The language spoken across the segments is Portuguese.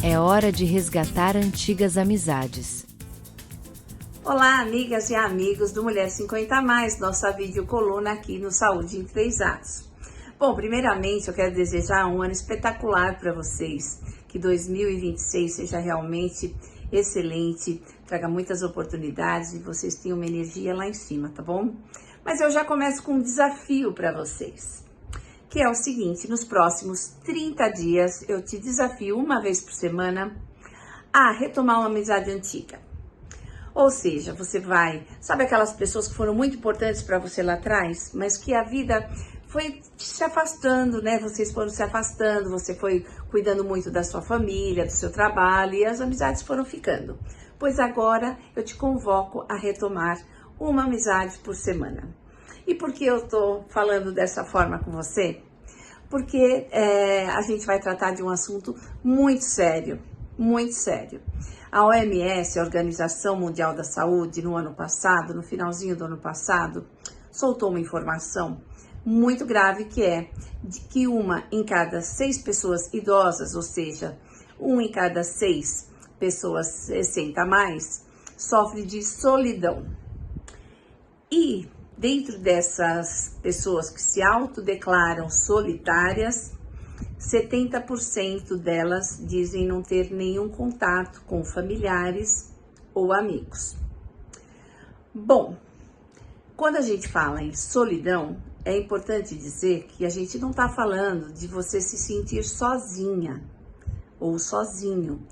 É hora de resgatar antigas amizades. Olá, amigas e amigos do Mulher 50 Mais, nossa videocoluna aqui no Saúde em 3 Atos. Bom, primeiramente eu quero desejar um ano espetacular para vocês, que 2026 seja realmente excelente, traga muitas oportunidades e vocês tenham uma energia lá em cima, tá bom? Mas eu já começo com um desafio para vocês, que é o seguinte: nos próximos 30 dias eu te desafio uma vez por semana a retomar uma amizade antiga. Ou seja, você vai, sabe aquelas pessoas que foram muito importantes para você lá atrás, mas que a vida foi se afastando, né? Vocês foram se afastando, você foi cuidando muito da sua família, do seu trabalho e as amizades foram ficando. Pois agora eu te convoco a retomar uma amizade por semana. E por que eu tô falando dessa forma com você? Porque a gente vai tratar de um assunto muito sério, muito sério. A OMS, a Organização Mundial da Saúde, no ano passado, no finalzinho do ano passado, soltou uma informação muito grave, que é de que 1 em cada 6 pessoas idosas, ou seja, 1 em cada 6 pessoas 60 a mais, sofre de solidão. E dentro dessas pessoas que se autodeclaram solitárias, 70% delas dizem não ter nenhum contato com familiares ou amigos. Bom, quando a gente fala em solidão, é importante dizer que a gente não está falando de você se sentir sozinha ou sozinho.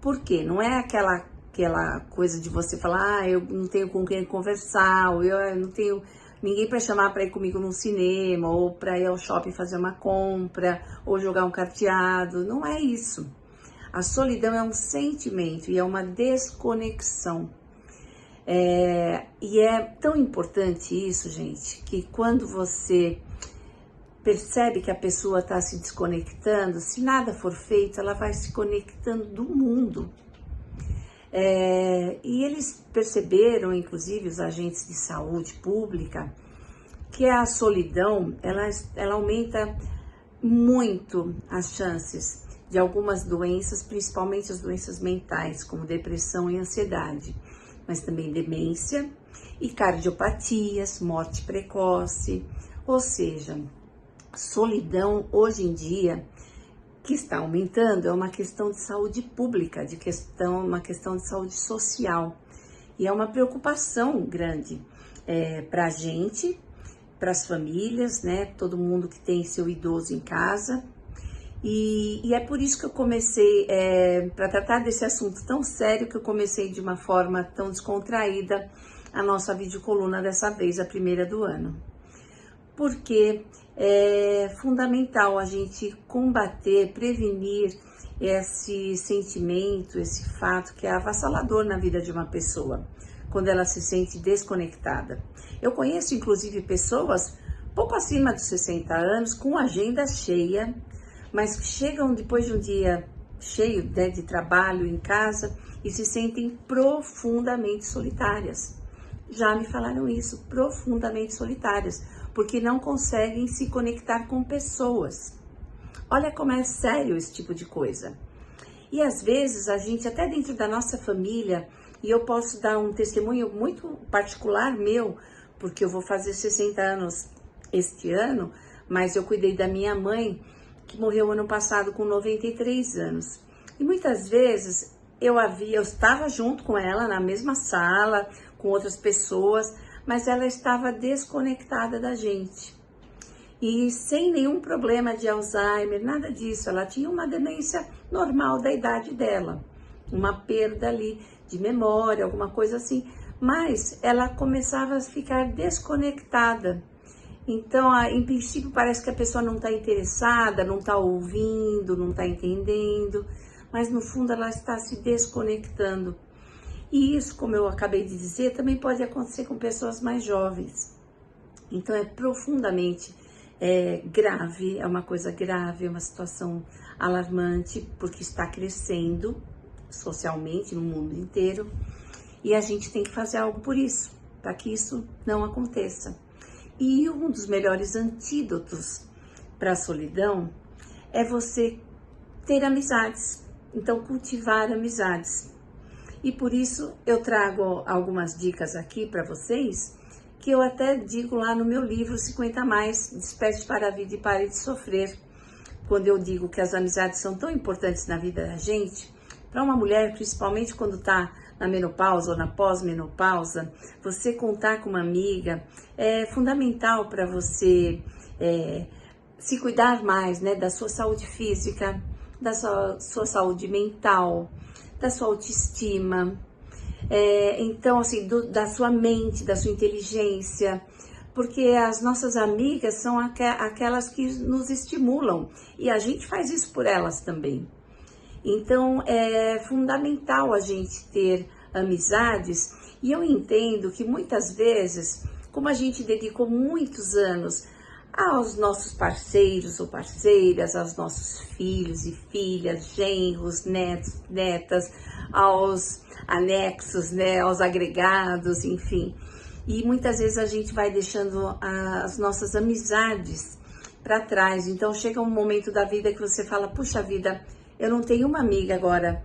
Por quê? Não é aquela coisa de você falar, eu não tenho com quem conversar, ou eu não tenho ninguém para chamar para ir comigo num cinema, ou para ir ao shopping fazer uma compra, ou jogar um carteado. Não é isso. A solidão é um sentimento e é uma desconexão. E é tão importante isso, gente, que quando você percebe que a pessoa está se desconectando, se nada for feito, ela vai se conectando do mundo. E eles perceberam, inclusive os agentes de saúde pública, que a solidão, ela aumenta muito as chances de algumas doenças, principalmente as doenças mentais, como depressão e ansiedade, mas também demência e cardiopatias, morte precoce. Ou seja, solidão hoje em dia, que está aumentando, é uma questão de saúde pública, uma questão de saúde social. E é uma preocupação grande para a gente, para as famílias, né? Todo mundo que tem seu idoso em casa. E é por isso que eu comecei, para tratar desse assunto tão sério, que eu comecei de uma forma tão descontraída a nossa videocoluna dessa vez, a primeira do ano. Porque é fundamental a gente combater, prevenir esse sentimento, esse fato que é avassalador na vida de uma pessoa, quando ela se sente desconectada. Eu conheço, inclusive, pessoas pouco acima dos 60 anos, com agenda cheia, mas que chegam depois de um dia cheio, né, de trabalho em casa e se sentem profundamente solitárias. Já me falaram isso, profundamente solitárias, porque não conseguem se conectar com pessoas. Olha como é sério esse tipo de coisa. E às vezes a gente, até dentro da nossa família, e eu posso dar um testemunho muito particular meu, porque eu vou fazer 60 anos este ano, mas eu cuidei da minha mãe, que morreu ano passado com 93 anos. E muitas vezes eu estava junto com ela na mesma sala, com outras pessoas, mas ela estava desconectada da gente. E sem nenhum problema de Alzheimer, nada disso. Ela tinha uma demência normal da idade dela, uma perda ali de memória, alguma coisa assim. Mas ela começava a ficar desconectada. Então, em princípio, parece que a pessoa não está interessada, não está ouvindo, não está entendendo, mas no fundo ela está se desconectando. E isso, como eu acabei de dizer, também pode acontecer com pessoas mais jovens. Então é profundamente grave, é uma coisa grave, é uma situação alarmante, porque está crescendo socialmente no mundo inteiro. E a gente tem que fazer algo por isso, para que isso não aconteça. E um dos melhores antídotos para a solidão é você ter amizades. então cultivar amizades. E por isso eu trago algumas dicas aqui para vocês, que eu até digo lá no meu livro 50 mais, Desperte para a Vida e Pare de Sofrer. Quando eu digo que as amizades são tão importantes na vida da gente, para uma mulher, principalmente quando está na menopausa ou na pós-menopausa, você contar com uma amiga é fundamental para você se cuidar mais, né, da sua saúde física, da sua saúde mental, da sua autoestima, então assim, da sua mente, da sua inteligência, porque as nossas amigas são aquelas que nos estimulam e a gente faz isso por elas também. Então é fundamental a gente ter amizades, e eu entendo que muitas vezes, como a gente dedicou muitos anos aos nossos parceiros ou parceiras, aos nossos filhos e filhas, genros, netos, netas, aos anexos, né, aos agregados, enfim. E muitas vezes a gente vai deixando as nossas amizades para trás. Então chega um momento da vida que você fala, puxa vida, eu não tenho uma amiga agora.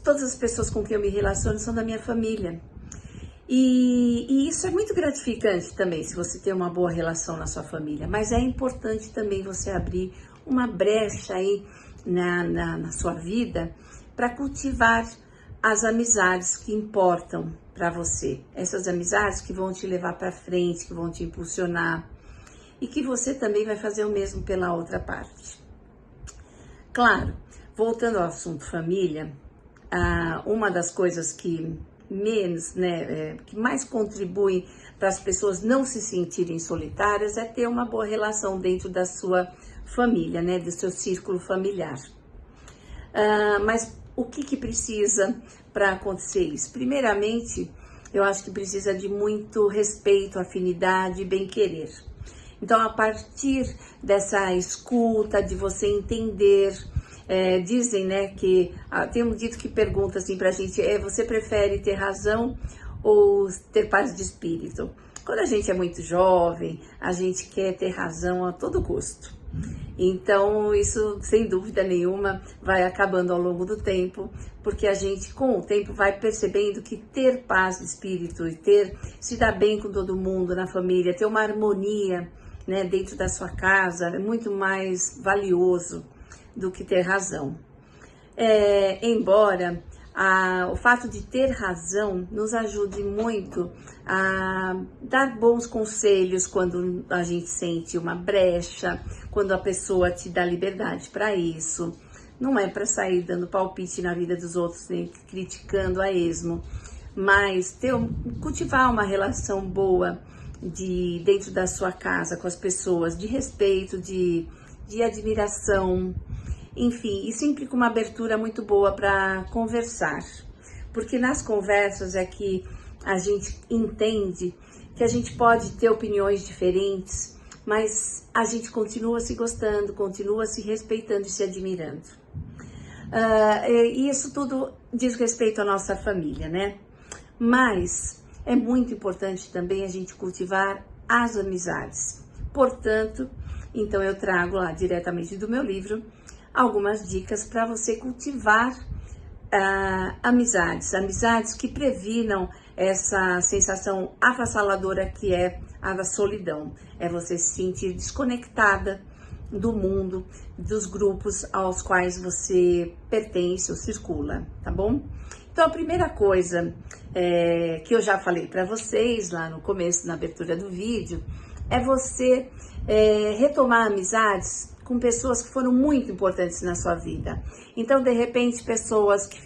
Todas as pessoas com quem eu me relaciono são da minha família. E isso é muito gratificante também, se você tem uma boa relação na sua família. Mas é importante também você abrir uma brecha aí na sua vida para cultivar as amizades que importam para você. Essas amizades que vão te levar para frente, que vão te impulsionar. E que você também vai fazer o mesmo pela outra parte. Claro, voltando ao assunto família, uma das coisas que que mais contribui para as pessoas não se sentirem solitárias é ter uma boa relação dentro da sua família, né, do seu círculo familiar. Mas o que precisa para acontecer isso? Primeiramente, eu acho que precisa de muito respeito, afinidade e bem-querer. Então, a partir dessa escuta, de você entender, dizem, né, que tem um dito que pergunta assim pra gente, você prefere ter razão ou ter paz de espírito? Quando a gente é muito jovem, a gente quer ter razão a todo custo. Então, isso, sem dúvida nenhuma, vai acabando ao longo do tempo, porque a gente, com o tempo, vai percebendo que ter paz de espírito e se dar bem com todo mundo na família, ter uma harmonia, né, dentro da sua casa, é muito mais valioso do que ter razão. Embora o fato de ter razão nos ajude muito a dar bons conselhos quando a gente sente uma brecha, quando a pessoa te dá liberdade para isso. Não é para sair dando palpite na vida dos outros, nem criticando a esmo, mas cultivar uma relação boa dentro da sua casa com as pessoas, de respeito, de admiração, enfim, e sempre com uma abertura muito boa para conversar, porque nas conversas é que a gente entende que a gente pode ter opiniões diferentes, mas a gente continua se gostando, continua se respeitando e se admirando. E isso tudo diz respeito à nossa família, né? Mas é muito importante também a gente cultivar as amizades. Portanto, então eu trago lá diretamente do meu livro algumas dicas para você cultivar amizades que previnam essa sensação avassaladora que é a da solidão. É você se sentir desconectada do mundo, dos grupos aos quais você pertence ou circula, tá bom? Então a primeira coisa que eu já falei para vocês lá no começo, na abertura do vídeo, é você retomar amizades com pessoas que foram muito importantes na sua vida. Então, de repente, pessoas que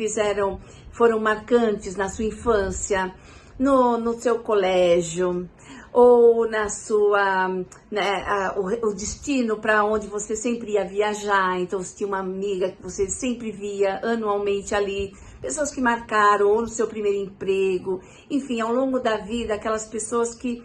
foram marcantes na sua infância, no seu colégio, ou na sua, né, o destino para onde você sempre ia viajar. Então, você tinha uma amiga que você sempre via anualmente ali, pessoas que marcaram, ou no seu primeiro emprego, enfim, ao longo da vida, aquelas pessoas que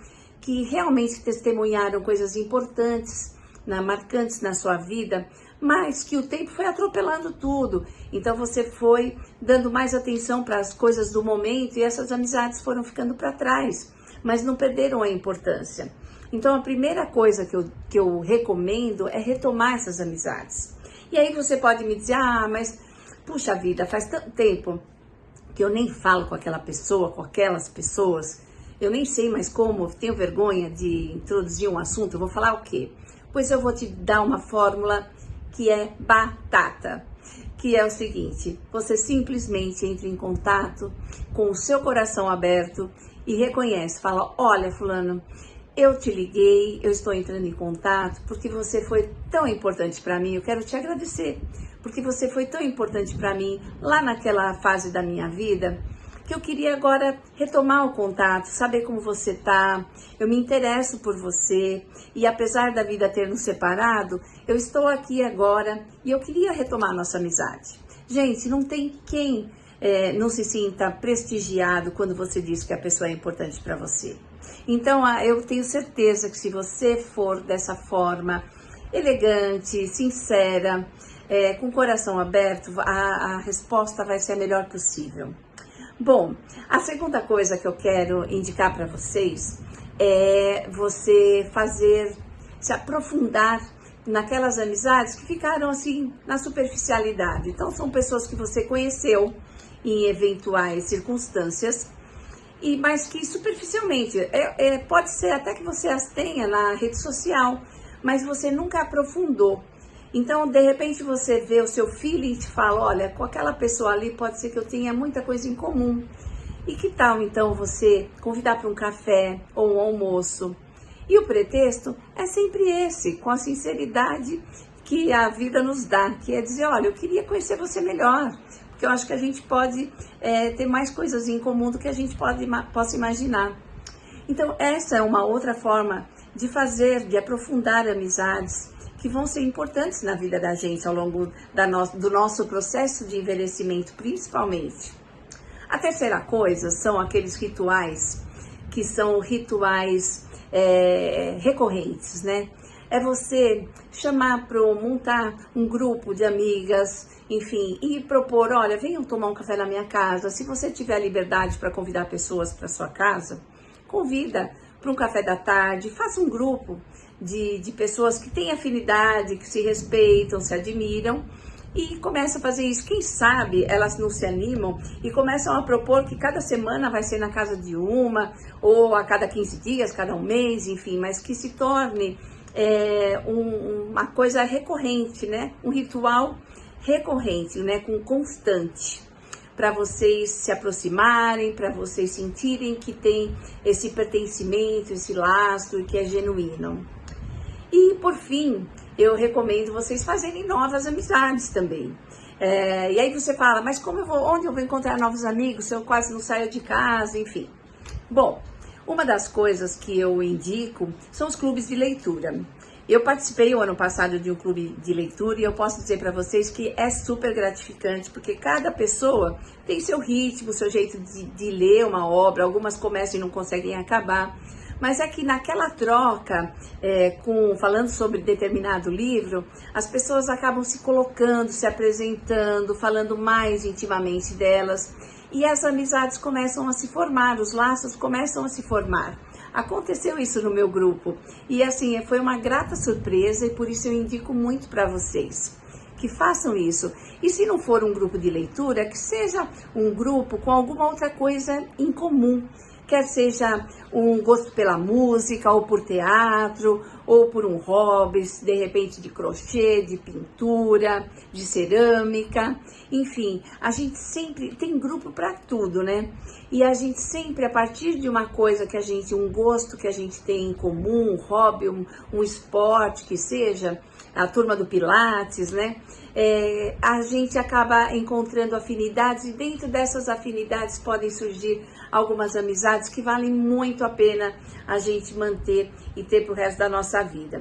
realmente testemunharam coisas importantes, marcantes na sua vida, mas que o tempo foi atropelando tudo. Então você foi dando mais atenção para as coisas do momento e essas amizades foram ficando para trás, mas não perderam a importância. Então a primeira coisa que eu recomendo é retomar essas amizades. E aí você pode me dizer, mas puxa vida, faz tanto tempo que eu nem falo com aquela pessoa, com aquelas pessoas, eu nem sei mais como, tenho vergonha de introduzir um assunto, eu vou falar o quê? Pois eu vou te dar uma fórmula que é batata, que é o seguinte: você simplesmente entra em contato com o seu coração aberto e reconhece, fala, olha fulano, eu te liguei, eu estou entrando em contato porque você foi tão importante para mim, eu quero te agradecer, porque você foi tão importante para mim lá naquela fase da minha vida, que eu queria agora retomar o contato, saber como você tá, eu me interesso por você e apesar da vida ter nos separado, eu estou aqui agora e eu queria retomar nossa amizade. Gente, não tem quem não se sinta prestigiado quando você diz que a pessoa é importante para você. Então, eu tenho certeza que se você for dessa forma elegante, sincera, com o coração aberto, a resposta vai ser a melhor possível. Bom, a segunda coisa que eu quero indicar para vocês é você se aprofundar naquelas amizades que ficaram assim na superficialidade. Então, são pessoas que você conheceu em eventuais circunstâncias, mas que superficialmente, pode ser até que você as tenha na rede social, mas você nunca aprofundou. Então, de repente, você vê o seu feeling e te fala, olha, com aquela pessoa ali pode ser que eu tenha muita coisa em comum. E que tal, então, você convidar para um café ou um almoço? E o pretexto é sempre esse, com a sinceridade que a vida nos dá, que é dizer, olha, eu queria conhecer você melhor, porque eu acho que a gente pode ter mais coisas em comum do que a gente possa imaginar. Então, essa é uma outra forma de aprofundar amizades, que vão ser importantes na vida da gente ao longo do nosso processo de envelhecimento, principalmente. A terceira coisa são aqueles rituais, que são rituais recorrentes, né? É você montar um grupo de amigas, enfim, e propor, olha, venham tomar um café na minha casa. Se você tiver liberdade para convidar pessoas para sua casa, convida para um café da tarde, faça um grupo de pessoas que têm afinidade, que se respeitam, se admiram e começa a fazer isso. Quem sabe elas não se animam e começam a propor que cada semana vai ser na casa de uma, ou a cada 15 dias, cada um mês, enfim, mas que se torne uma coisa recorrente, né? Um ritual recorrente, né? Constante, para vocês se aproximarem, para vocês sentirem que tem esse pertencimento, esse laço, que é genuíno. E, por fim, eu recomendo vocês fazerem novas amizades também. E aí você fala, mas onde eu vou encontrar novos amigos se eu quase não saio de casa, enfim. Bom, uma das coisas que eu indico são os clubes de leitura. Eu participei o ano passado de um clube de leitura e eu posso dizer para vocês que é super gratificante, porque cada pessoa tem seu ritmo, seu jeito de ler uma obra, algumas começam e não conseguem acabar. Mas é que naquela troca, falando sobre determinado livro, as pessoas acabam se colocando, se apresentando, falando mais intimamente delas. E as amizades começam a se formar, os laços começam a se formar. Aconteceu isso no meu grupo. E assim, foi uma grata surpresa e por isso eu indico muito para vocês que façam isso. E se não for um grupo de leitura, que seja um grupo com alguma outra coisa em comum. Quer seja um gosto pela música, ou por teatro, ou por um hobby, de repente de crochê, de pintura, de cerâmica, enfim, a gente sempre tem grupo para tudo, né? E a gente sempre, a partir de uma coisa um gosto que a gente tem em comum, um hobby, um esporte que seja, a turma do Pilates, né? A gente acaba encontrando afinidades e dentro dessas afinidades podem surgir algumas amizades que valem muito a pena a gente manter e ter pro resto da nossa vida.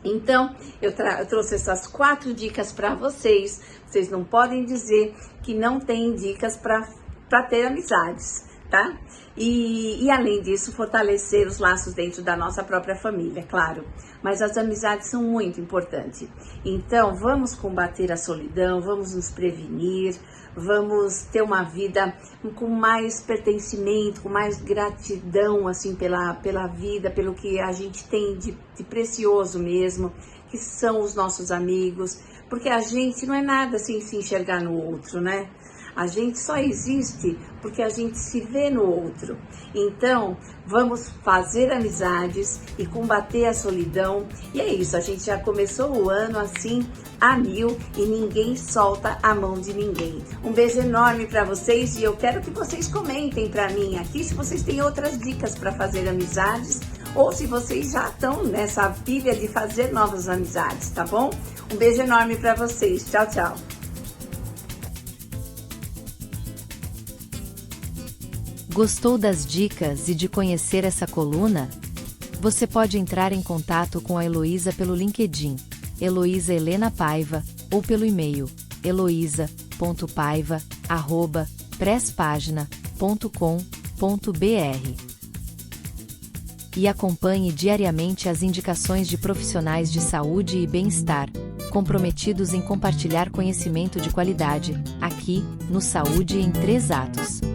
Então, eu trouxe essas 4 dicas para vocês. Vocês não podem dizer que não tem dicas para ter amizades. tá? E além disso, fortalecer os laços dentro da nossa própria família, claro. Mas as amizades são muito importantes. Então, vamos combater a solidão, vamos nos prevenir, vamos ter uma vida com mais pertencimento, com mais gratidão, assim, pela vida, pelo que a gente tem de precioso mesmo, que são os nossos amigos, porque a gente não é nada sem se enxergar no outro, né? A gente só existe porque a gente se vê no outro. Então, vamos fazer amizades e combater a solidão. E é isso, a gente já começou o ano assim, a 1000, e ninguém solta a mão de ninguém. Um beijo enorme para vocês e eu quero que vocês comentem para mim aqui se vocês têm outras dicas para fazer amizades ou se vocês já estão nessa pilha de fazer novas amizades, tá bom? Um beijo enorme para vocês. Tchau, tchau. Gostou das dicas e de conhecer essa coluna? Você pode entrar em contato com a Heloísa pelo LinkedIn, Heloísa Helena Paiva, ou pelo e-mail, heloisa.paiva@presspagina.com.br. E acompanhe diariamente as indicações de profissionais de saúde e bem-estar, comprometidos em compartilhar conhecimento de qualidade, aqui, no Saúde em 3 Atos.